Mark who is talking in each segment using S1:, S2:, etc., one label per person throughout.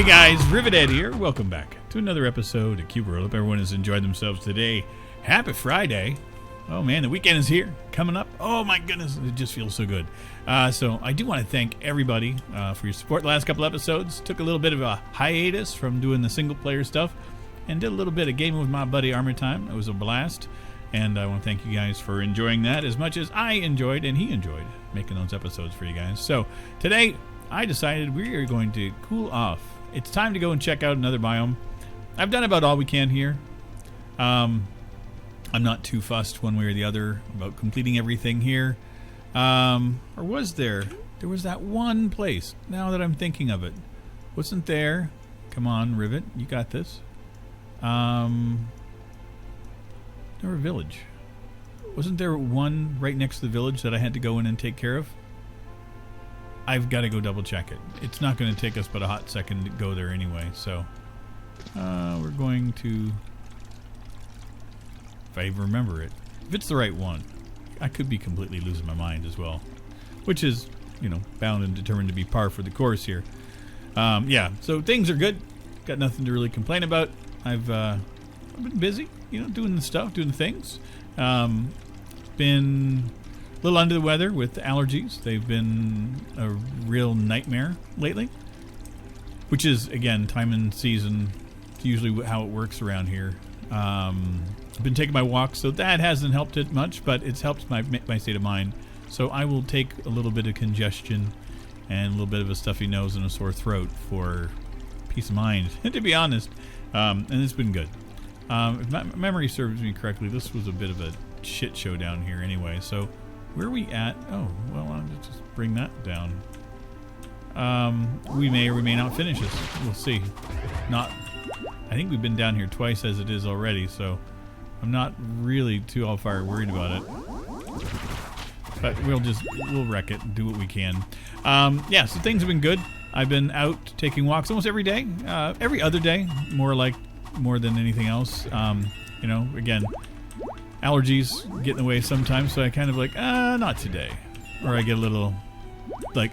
S1: Hey guys, Rivet here. Welcome back to another episode of Cube World. Hope everyone has enjoyed themselves today. Happy Friday. Oh man, the weekend is here, coming up. Oh my goodness, it just feels so good. So I do want to thank everybody for your support the last couple episodes. Took a little bit of a hiatus from doing the single player stuff and did a little bit of gaming with my buddy Armor Time. It was a blast. And I want to thank you guys for enjoying that as much as I enjoyed and he enjoyed making those episodes for you guys. So today I decided we are going to cool off. It's time to go and check out another biome. I've done about all we can here. I'm not too fussed one way or the other about completing everything here. Or was there? There was that one place, now that I'm thinking of it. Wasn't there? Come on, Rivet, you got this. Or a village. Wasn't there one right next to the village that I had to go in and take care of? I've got to go double check it. It's not going to take us but a hot second to go there anyway, so we're going to, if I remember it, if it's the right one. I could be completely losing my mind as well, which is, you know, bound and determined to be par for the course here. Yeah, so things are good. Got nothing to really complain about. I've been busy, you know, doing the stuff, doing the things. Been a little under the weather with allergies. They've been a real nightmare lately, which is, again, time and season. It's usually how it works around here. I've been taking my walks, so that hasn't helped it much, but it's helped my state of mind. So I will take a little bit of congestion and a little bit of a stuffy nose and a sore throat for peace of mind, to be honest. And it's been good. If my memory serves me correctly, this was a bit of a shit show down here anyway. So where are we at? Oh, well, I'll just bring that down. We may or we may not finish this. We'll see. I think we've been down here twice as it is already, so I'm not really too all fire worried about it. But we'll wreck it and do what we can. Yeah, so things have been good. I've been out taking walks almost every day. Every other day, more than anything else. You know, again, allergies get in the way sometimes, so I kind of like, not today. Or I get a little like,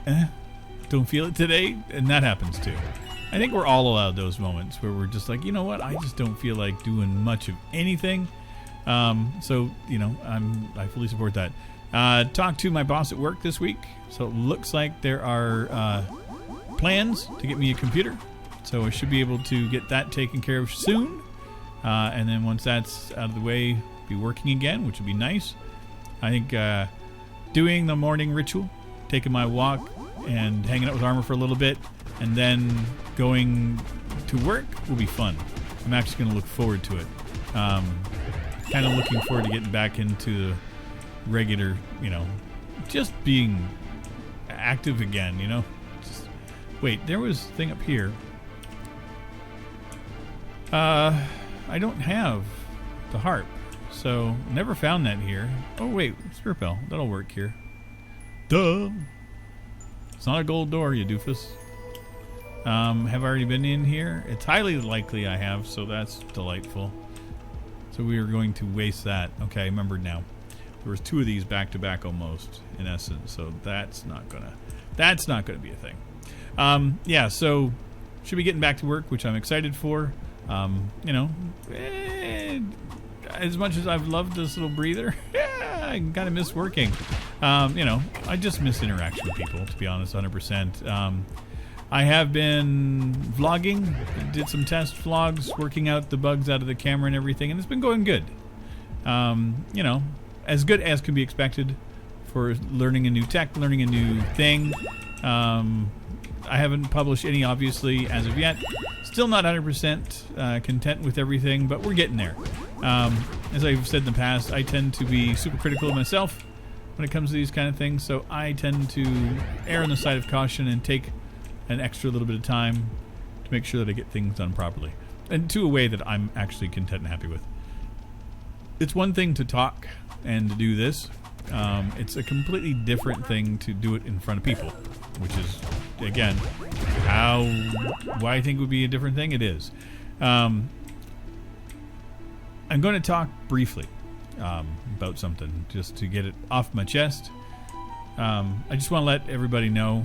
S1: don't feel it today, and that happens too. I think we're all allowed those moments where we're just like, you know what, I just don't feel like doing much of anything. So, you know, I fully support that. Talked to my boss at work this week, so it looks like there are plans to get me a computer. So I should be able to get that taken care of soon. And then once that's out of the way, be working again, which would be nice. I think doing the morning ritual, taking my walk and hanging out with Armor for a little bit, and then going to work will be fun. I'm actually going to look forward to it. Kind of looking forward to getting back into the regular, you know, just being active again, you know. Wait, there was a thing up here. I don't have the harp, so never found that here. Oh wait, spirit bell, that'll work here. Duh! It's not a gold door, you doofus. Have I already been in here? It's highly likely I have, so that's delightful. So we are going to waste that. Okay, I remembered now. There was two of these back to back almost, in essence, so that's not gonna be a thing. Yeah, so should be getting back to work, which I'm excited for. You know, as much as I've loved this little breather, I kind of miss working. You know, I just miss interaction with people, to be honest, 100%. I have been vlogging, did some test vlogs, working out the bugs out of the camera and everything, and it's been going good. You know, as good as can be expected for learning a new tech, learning a new thing. I haven't published any, obviously, as of yet. Still not 100% content with everything, but we're getting there. As I've said in the past, I tend to be super critical of myself when it comes to these kind of things, so I tend to err on the side of caution and take an extra little bit of time to make sure that I get things done properly, and to a way that I'm actually content and happy with. It's one thing to talk and to do this. It's a completely different thing to do it in front of people, which is, again, why I think it would be a different thing. It is. I'm going to talk briefly about something just to get it off my chest. I just want to let everybody know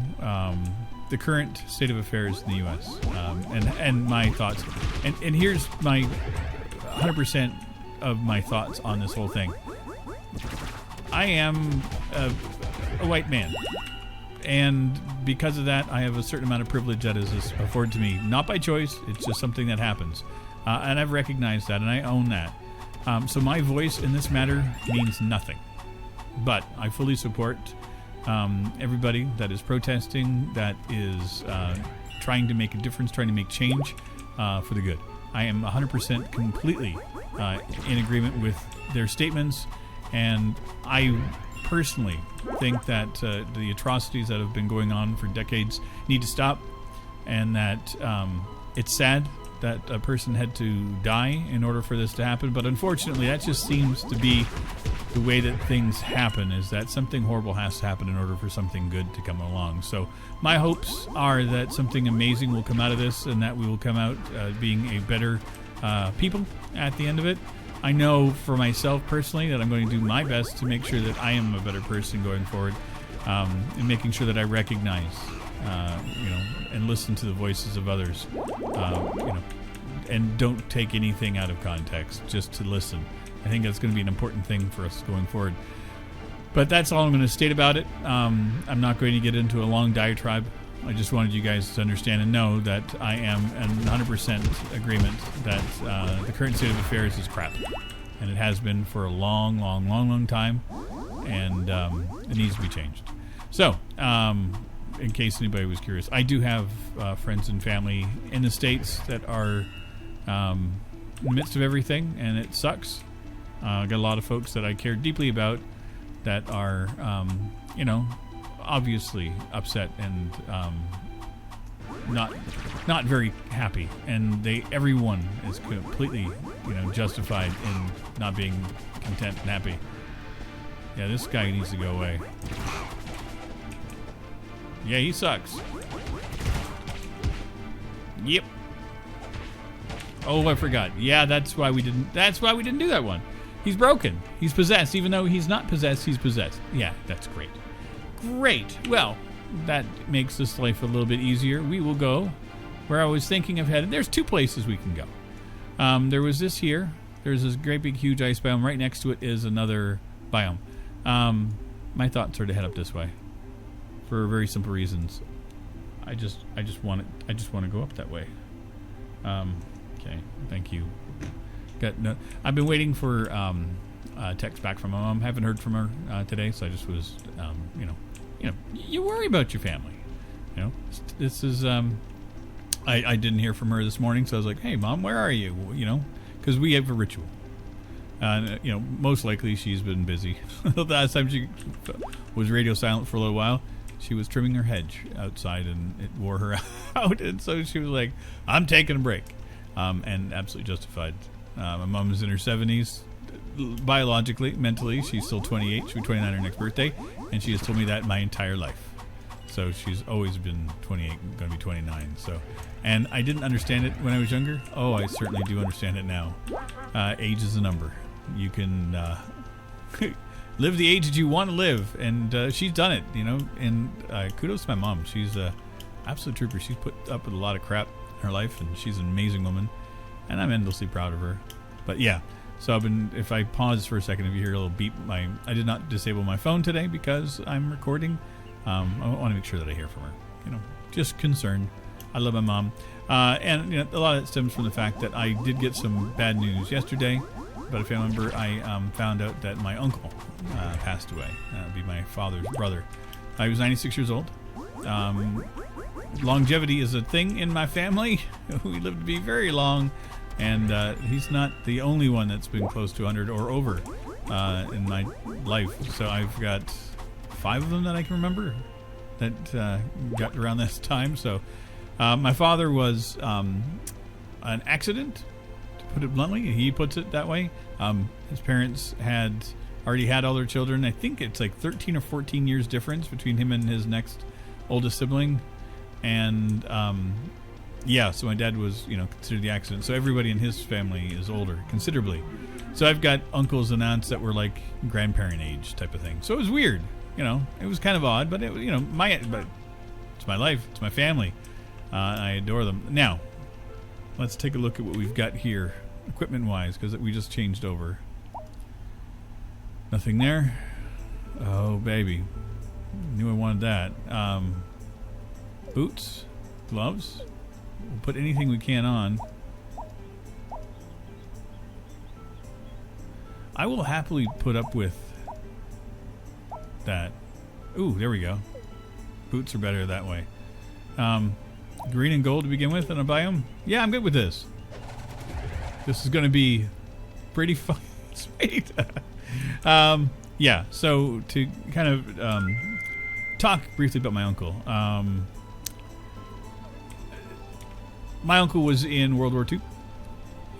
S1: the current state of affairs in the U.S. And my thoughts. And here's my 100% of my thoughts on this whole thing. I am a white man. And because of that, I have a certain amount of privilege that is afforded to me. Not by choice. It's just something that happens. And I've recognized that, and I own that. So my voice in this matter means nothing. But I fully support everybody that is protesting, that is trying to make a difference, trying to make change for the good. I am 100% completely in agreement with their statements, and I personally think that the atrocities that have been going on for decades need to stop, and that it's sad that a person had to die in order for this to happen, but unfortunately that just seems to be the way that things happen, is that something horrible has to happen in order for something good to come along. So my hopes are that something amazing will come out of this, and that we will come out being a better people at the end of it. I know for myself personally that I'm going to do my best to make sure that I am a better person going forward, and making sure that I recognize, and listen to the voices of others, and don't take anything out of context, just to listen. I think that's going to be an important thing for us going forward. But that's all I'm going to state about it. I'm not going to get into a long diatribe. I just wanted you guys to understand and know that I am in 100% agreement that the current state of affairs is crap. And it has been for a long time. And it needs to be changed. So, in case anybody was curious, I do have friends and family in the States that are in the midst of everything, and it sucks. Got a lot of folks that I care deeply about that are, obviously upset and not very happy, and everyone is completely justified in not being content and happy. Yeah, this guy needs to go away. Yeah, he sucks. Yep. Oh, I forgot. Yeah, that's why we didn't do that one. He's broken. He's possessed. Even though he's not possessed, he's possessed. Yeah, that's great. Great. Well, that makes this life a little bit easier. We will go where I was thinking of heading. There's 2 places we can go. There was this here. There's this great big huge ice biome. Right next to it is another biome. My thoughts are to head up this way for very simple reasons. I just want to go up that way. Okay. Thank you. I've been waiting for a text back from my mom. Haven't heard from her today, so I just was, you worry about your family. This is, I didn't hear from her this morning, so I was like, hey, Mom, where are you? Because we have a ritual. Most likely she's been busy. The last time she was radio silent for a little while, she was trimming her hedge outside, and it wore her out, and so she was like, I'm taking a break. And absolutely justified. My mom's in her 70s. Biologically, mentally, she's still 28. She'll be 29 her next birthday, and she has told me that my entire life. So she's always been 28, going to be 29. So, and I didn't understand it when I was younger. Oh, I certainly do understand it now. Age is a number. You can live the age that you want to live, and she's done it. And kudos to my mom. She's a absolute trooper. She's put up with a lot of crap in her life, and she's an amazing woman, and I'm endlessly proud of her. But yeah. So if I pause for a second, if you hear a little beep, I did not disable my phone today because I'm recording. I want to make sure that I hear from her. Just concerned. I love my mom. And a lot of it stems from the fact that I did get some bad news yesterday. But a family member, I found out that my uncle passed away. That would be my father's brother. He was 96 years old. Longevity is a thing in my family. We live to be very long. And he's not the only one that's been close to 100 or over in my life. So I've got 5 of them that I can remember that got around this time. So my father was an accident, to put it bluntly. He puts it that way. His parents had already had all their children. I think it's like 13 or 14 years difference between him and his next oldest sibling. And yeah, so my dad was, considered the accident. So everybody in his family is older, considerably. So I've got uncles and aunts that were like grandparent age type of thing. So it was weird. you know, it was kind of odd, but it, you know, but it's my life, it's my family. I adore them. Now, let's take a look at what we've got here, equipment-wise, because we just changed over. Nothing there. Oh, baby. Knew I wanted that. Boots, gloves. We'll put anything we can on. I will happily put up with that. Ooh, there we go. Boots are better that way. Green and gold to begin with in a biome. Yeah, I'm good with this. This is going to be pretty fun. Sweet. Yeah, so to kind of talk briefly about my uncle. My uncle was in World War II.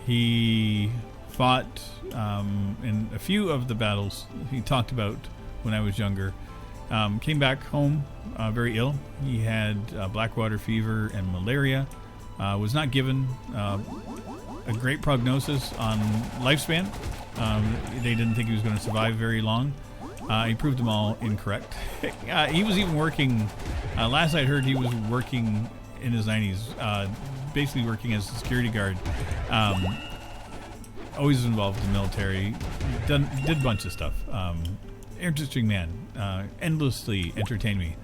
S1: He fought in a few of the battles he talked about when I was younger. Came back home very ill. He had blackwater fever and malaria. Was not given a great prognosis on lifespan. They didn't think he was going to survive very long. He proved them all incorrect. He was even working, last I heard he was working in his 90s, basically working as a security guard. Always involved in the military. Did a bunch of stuff. Interesting man. Endlessly entertained me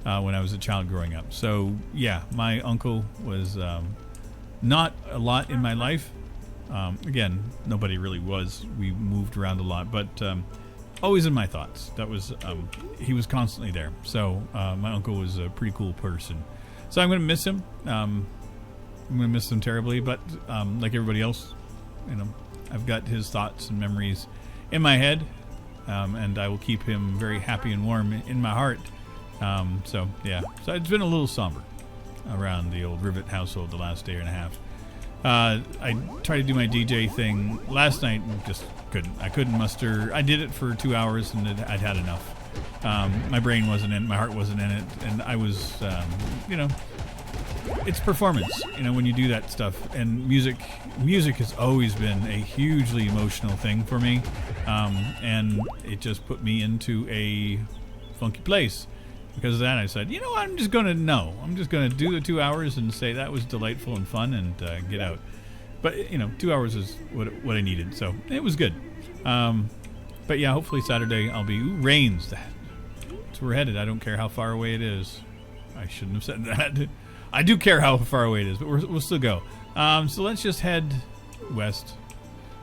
S1: when I was a child growing up. So yeah, my uncle was not a lot in my life. Again, nobody really was. We moved around a lot, but always in my thoughts. That was he was constantly there. So my uncle was a pretty cool person. So I'm going to miss him. I'm going to miss him terribly, but like everybody else, you know, I've got his thoughts and memories in my head. And I will keep him very happy and warm in my heart. So yeah, so it's been a little somber around the old Rivet household the last day and a half. I tried to do my DJ thing last night and just couldn't. I couldn't muster. I did it for 2 hours and I'd had enough. My brain wasn't in it, my heart wasn't in it, and I was, you know, it's performance, you know, when you do that stuff. And music has always been a hugely emotional thing for me, and it just put me into a funky place. Because of that, I said, you know, I'm just going to do the 2 hours and say that was delightful and fun and get out. But, you know, 2 hours is what I needed, so it was good. But yeah, hopefully Saturday I'll be, rains. That's where we're headed. I don't care how far away it is. I shouldn't have said that. I do care how far away it is, but we'll still go. So let's just head west.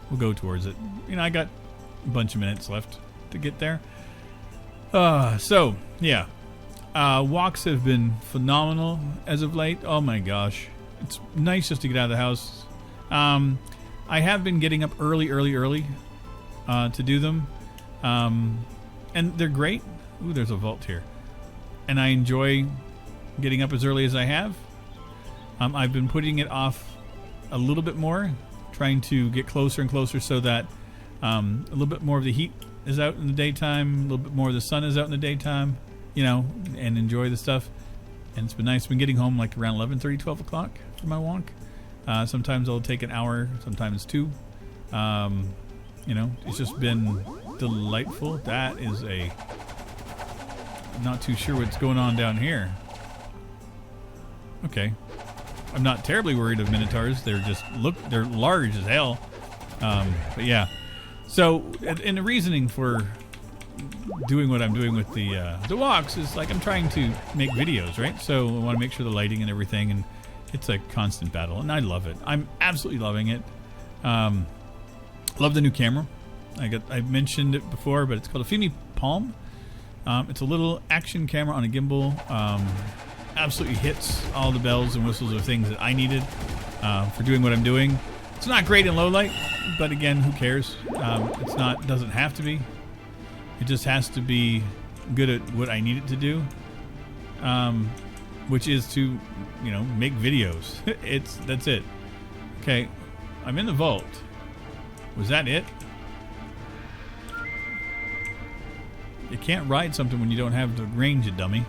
S1: We'll go towards it. You know, I got a bunch of minutes left to get there. So, yeah. Walks have been phenomenal as of late. Oh my gosh. It's nice just to get out of the house. I have been getting up early to do them. And they're great. Ooh, there's a vault here. And I enjoy getting up as early as I have. I've been putting it off a little bit more, trying to get closer and closer so that a little bit more of the heat is out in the daytime, a little bit more of the sun is out in the daytime, you know, and enjoy the stuff. And it's been nice. Been getting home like around 11:30, 12 o'clock for my walk. Sometimes I'll take an hour, sometimes 2. You know, it's just been delightful. That is a... not too sure what's going on down here. Okay. I'm not terribly worried of minotaurs. They're just, they're large as hell. But yeah. So, and the reasoning for doing what I'm doing with the walks is like I'm trying to make videos, right? So I want to make sure the lighting and everything, and it's a constant battle, and I love it. I'm absolutely loving it. Love the new camera. I mentioned it before, but it's called a Fimi Palm. It's a little action camera on a gimbal. Absolutely hits all the bells and whistles of things that I needed for doing what I'm doing. It's not great in low light, but again, who cares? Doesn't have to be. It just has to be good at what I need it to do, which is to, you know, make videos. That's it. Okay, I'm in the vault. Was that it? You can't ride something when you don't have the range, you dummy.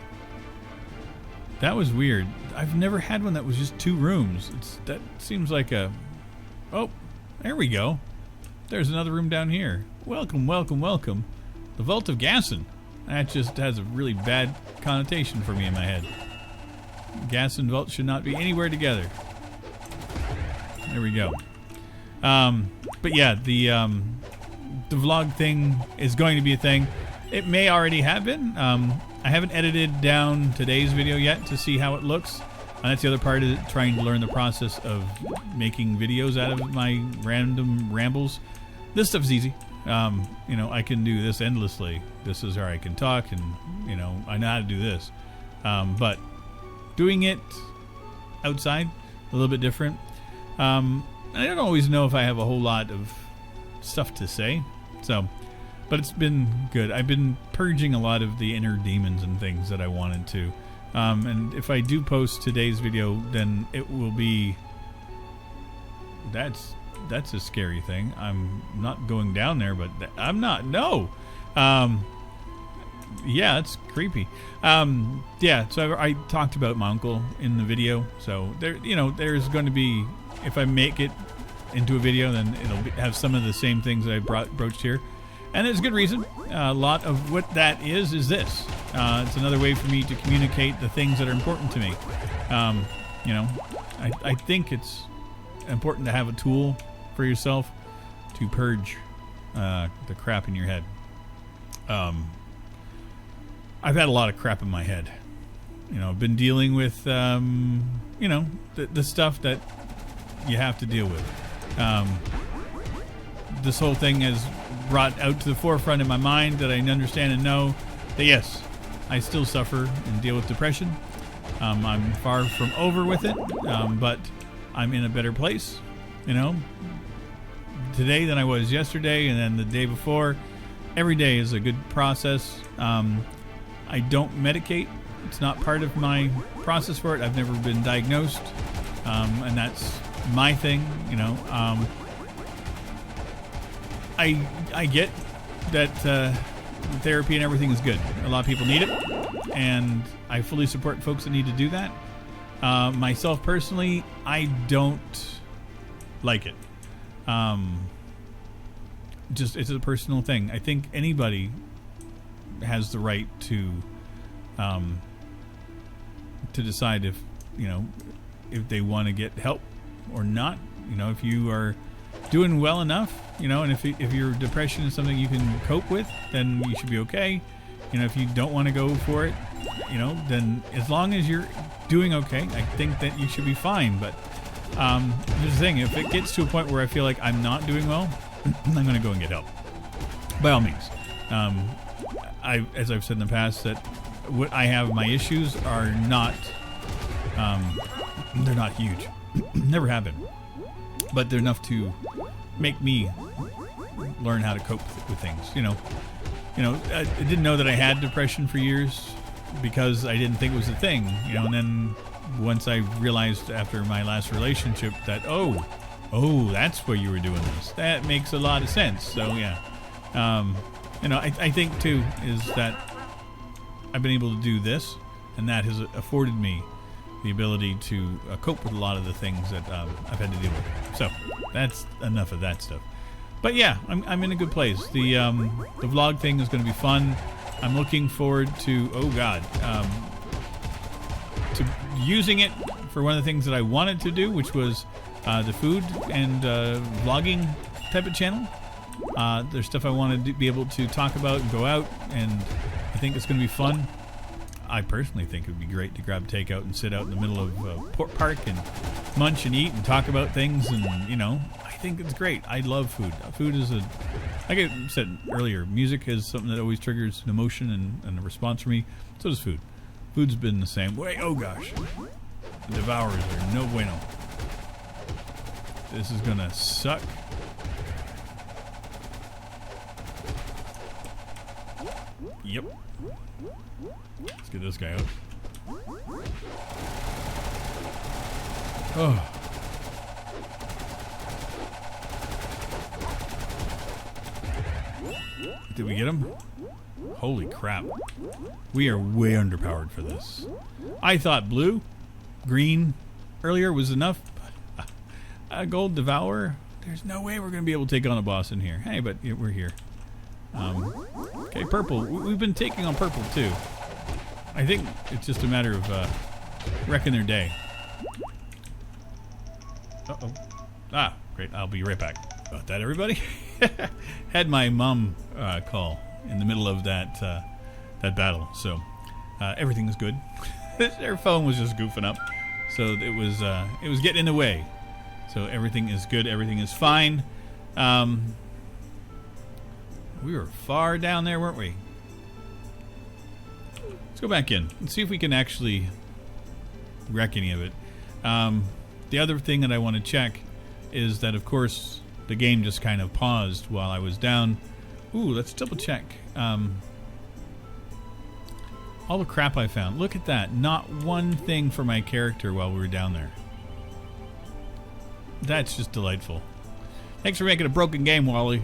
S1: That was weird. I've never had one that was just 2 rooms. That seems like a... Oh, there we go. There's another room down here. Welcome, welcome, welcome. The Vault of Gasson. That just has a really bad connotation for me in my head. Gas and vault should not be anywhere together. There we go. But yeah, the vlog thing is going to be a thing. It may already have been. I haven't edited down today's video yet to see how it looks. That's the other part of it, trying to learn the process of making videos out of my random rambles. This stuff's easy. You know, I can do this endlessly. This is where I can talk, and you know, I know how to do this. But doing it outside, a little bit different. I don't always know if I have a whole lot of stuff to say, so, but it's been good. I've been purging a lot of the inner demons and things that I wanted to. And if I do post today's video, then it will be, that's a scary thing. I'm not going down there, but I'm not, no. Yeah, it's creepy. Yeah, so I talked about my uncle in the video, so there, you know, there's going to be, if I make it into a video, then it'll have some of the same things that I broached here. And there's a good reason. A lot of what that is this. It's another way for me to communicate the things that are important to me. You know, I think it's important to have a tool for yourself to purge the crap in your head. I've had a lot of crap in my head. You know, I've been dealing with, you know, the stuff that you have to deal with. This whole thing has brought out to the forefront in my mind that I understand and know that yes, I still suffer and deal with depression. I'm far from over with it, but I'm in a better place, you know, today than I was yesterday, and then the day before. Every day is a good process. I don't medicate. It's not part of my process for it. I've never been diagnosed, and that's my thing, you know. I get that therapy and everything is good. A lot of people need it, and I fully support folks that need to do that. Myself personally, I don't like it. Just, it's a personal thing. I think anybody has the right to decide if, you know, if they want to get help or not. You know, if you are doing well enough, you know, and if your depression is something you can cope with, then you should be okay. You know, if you don't want to go for it, you know, then as long as you're doing okay, I think that you should be fine. But here's the thing: if it gets to a point where I feel like I'm not doing well, I'm going to go and get help. By all means. As I've said in the past, that what I have, my issues are not, they're not huge. Never have been. But they're enough to make me learn how to cope with things. You know, I didn't know that I had depression for years because I didn't think it was a thing. You know, and then once I realized after my last relationship that, oh, that's why you were doing this. That makes a lot of sense. So yeah, you know, I think too is that I've been able to do this, and that has afforded me the ability to cope with a lot of the things that I've had to deal with. So that's enough of that stuff. But yeah, I'm in a good place. The vlog thing is going to be fun. I'm looking forward to, oh god, to using it for one of the things that I wanted to do, which was the food and vlogging type of channel. There's stuff I want to be able to talk about and go out, and I think it's going to be fun. I personally think it would be great to grab takeout and sit out in the middle of Port Park and munch and eat and talk about things, and you know, I think it's great. I love food. Food is like I said earlier, music is something that always triggers an emotion and a response for me. So does food. Food's been the same way. Oh gosh, the devourers are no bueno. This is gonna suck. Yep. Let's get this guy out. Oh. Did we get him? Holy crap. We are way underpowered for this. I thought blue, green earlier was enough. A gold devourer? There's no way we're going to be able to take on a boss in here. Hey, but we're here. Okay, purple. We've been taking on purple too. I think it's just a matter of wrecking their day. Uh-oh. Ah, great. I'll be right back. About that, everybody. Had my mom call in the middle of that battle, so everything was good. Their phone was just goofing up, so it was getting in the way. So everything is good. Everything is fine. We were far down there, weren't we? Let's go back in and see if we can actually wreck any of it. The other thing that I want to check is that, of course, the game just kind of paused while I was down. Ooh, let's double check. All the crap I found. Look at that. Not one thing for my character while we were down there. That's just delightful. Thanks for making a broken game, Wally.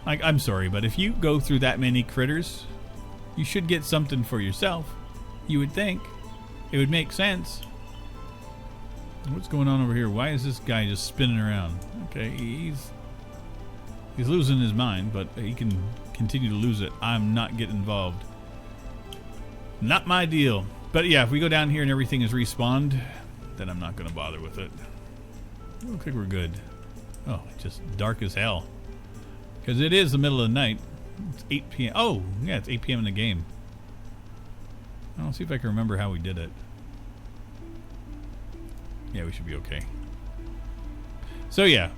S1: I'm sorry, but if you go through that many critters, you should get something for yourself. You would think. It would make sense. What's going on over here? Why is this guy just spinning around? Okay, he's losing his mind, but he can continue to lose it. I'm not getting involved. Not my deal. But yeah, if we go down here and everything is respawned, then I'm not going to bother with it. Looks like we're good. Oh, it's just dark as hell. Because it is the middle of the night. It's 8 p.m. Oh, yeah, it's 8 p.m. in the game. I'll see if I can remember how we did it. Yeah, we should be okay. So yeah,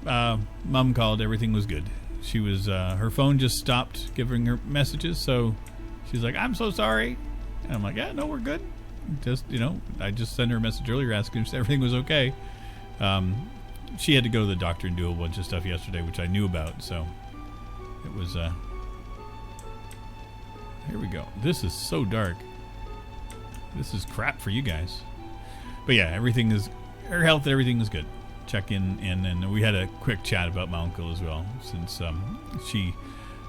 S1: Mom called. Everything was good. She was, her phone just stopped giving her messages, so she's like, I'm so sorry. And I'm like, yeah, no, we're good. Just, you know, I just sent her a message earlier asking if everything was okay. She had to go to the doctor and do a bunch of stuff yesterday, which I knew about, so it was, here we go. This is so dark. This is crap for you guys. But yeah, everything is, her health, everything is good. Check in, and we had a quick chat about my uncle as well, since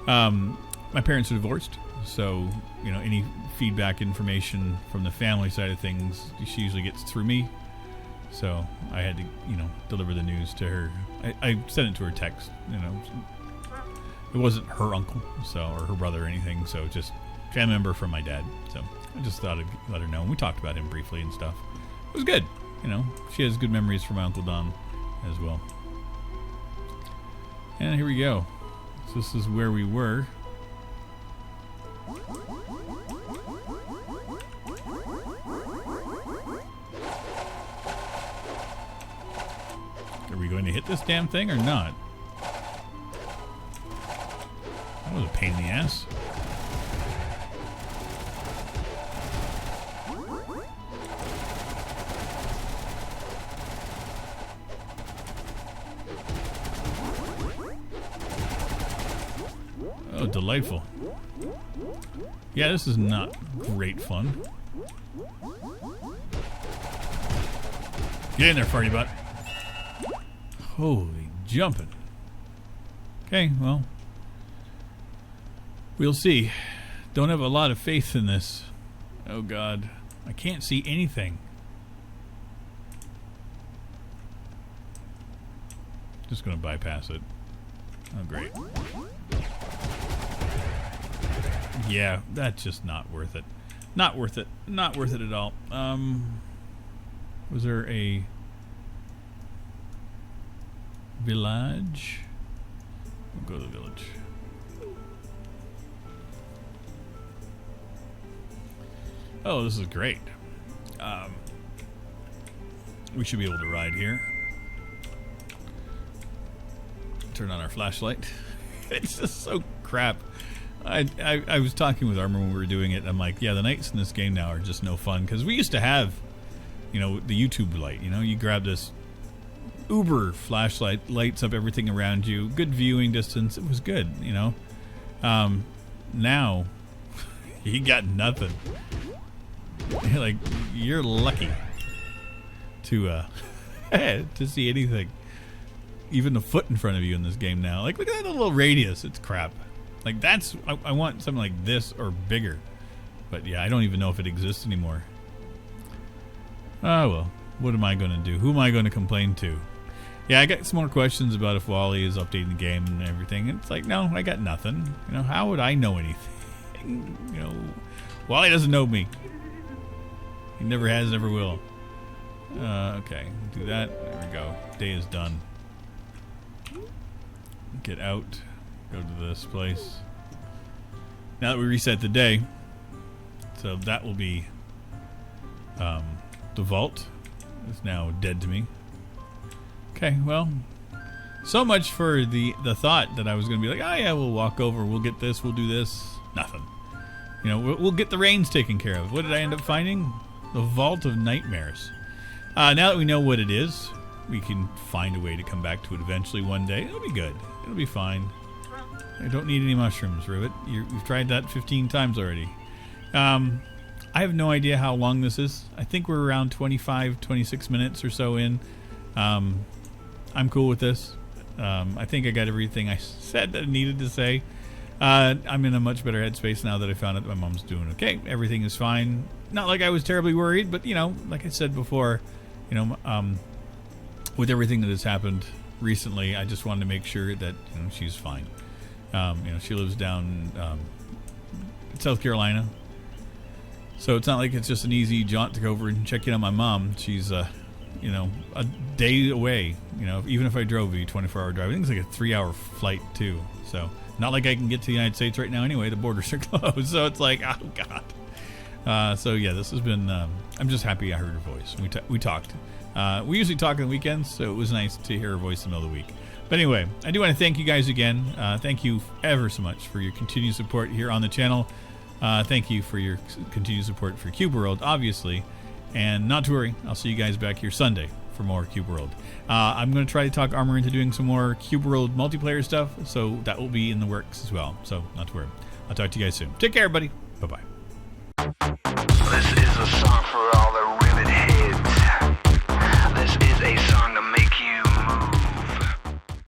S1: my parents are divorced, so, you know, any feedback information from the family side of things, she usually gets through me. So I had to, you know, deliver the news to her. I sent it to her text, you know. It wasn't her uncle, so, or her brother or anything, so just family member from my dad. So I just thought I'd let her know. And we talked about him briefly and stuff. It was good, you know. She has good memories from my Uncle Don as well. And here we go. So this is where we were. Are we going to hit this damn thing or not? That was a pain in the ass. Oh, delightful. Yeah, this is not great fun. Get in there, farty butt. Holy jumping. Okay, well, we'll see. Don't have a lot of faith in this. Oh God, I can't see anything. Just gonna bypass it. Oh great. Yeah, that's just not worth it. Not worth it. Not worth it at all. Was there a village? We'll go to the village. Oh, this is great. We should be able to ride here. Turn on our flashlight. It's just so crap. I was talking with Armor when we were doing it, and I'm like, yeah, the nights in this game now are just no fun, because we used to have, you know, the YouTube light. You know, you grab this uber flashlight, lights up everything around you, good viewing distance. It was good, you know. Now you got nothing. Like, you're lucky to to see anything, even a foot in front of you in this game now. Like, look at that little radius. It's crap. Like, that's, I want something like this or bigger. But yeah, I don't even know if it exists anymore. Oh well, what am I going to do? Who am I going to complain to? Yeah, I got some more questions about if Wally is updating the game and everything. And it's like, no, I got nothing. You know, how would I know anything? You know, Wally doesn't know me. He never has, never will. Okay, do that. There we go. Day is done. Get out. Go to this place. Now that we reset the day, so that will be the vault is now dead to me. Okay, well, so much for the thought that I was going to be like, oh yeah, we'll walk over, we'll get this, we'll do this. Nothing. You know, we'll get the rains taken care of. What did I end up finding? The Vault of Nightmares. Now that we know what it is, we can find a way to come back to it eventually one day. It'll be good. It'll be fine. I don't need any mushrooms, Rivet. You've tried that 15 times already. I have no idea how long this is. I think we're around 25, 26 minutes or so in. I'm cool with this. I think I got everything I said that I needed to say. I'm in a much better headspace now that I found out that my mom's doing okay. Everything is fine. Not like I was terribly worried, but, you know, like I said before, you know, with everything that has happened recently, I just wanted to make sure that, you know, she's fine. You know, she lives down in South Carolina. So it's not like it's just an easy jaunt to go over and check in on my mom. She's, you know, a day away. You know, even if I drove a 24-hour drive, I think it's like a 3-hour flight too. So not like I can get to the United States right now anyway. The borders are closed. So it's like, oh God. So yeah, this has been. I'm just happy I heard her voice. We talked. We usually talk on the weekends, so it was nice to hear her voice in the middle of the week. But anyway, I do want to thank you guys again. Thank you ever so much for your continued support here on the channel. Thank you for your continued support for Cube World, obviously. And not to worry, I'll see you guys back here Sunday for more Cube World. I'm going to try to talk Armor into doing some more Cube World multiplayer stuff, so that will be in the works as well. So not to worry. I'll talk to you guys soon. Take care, everybody. Bye-bye.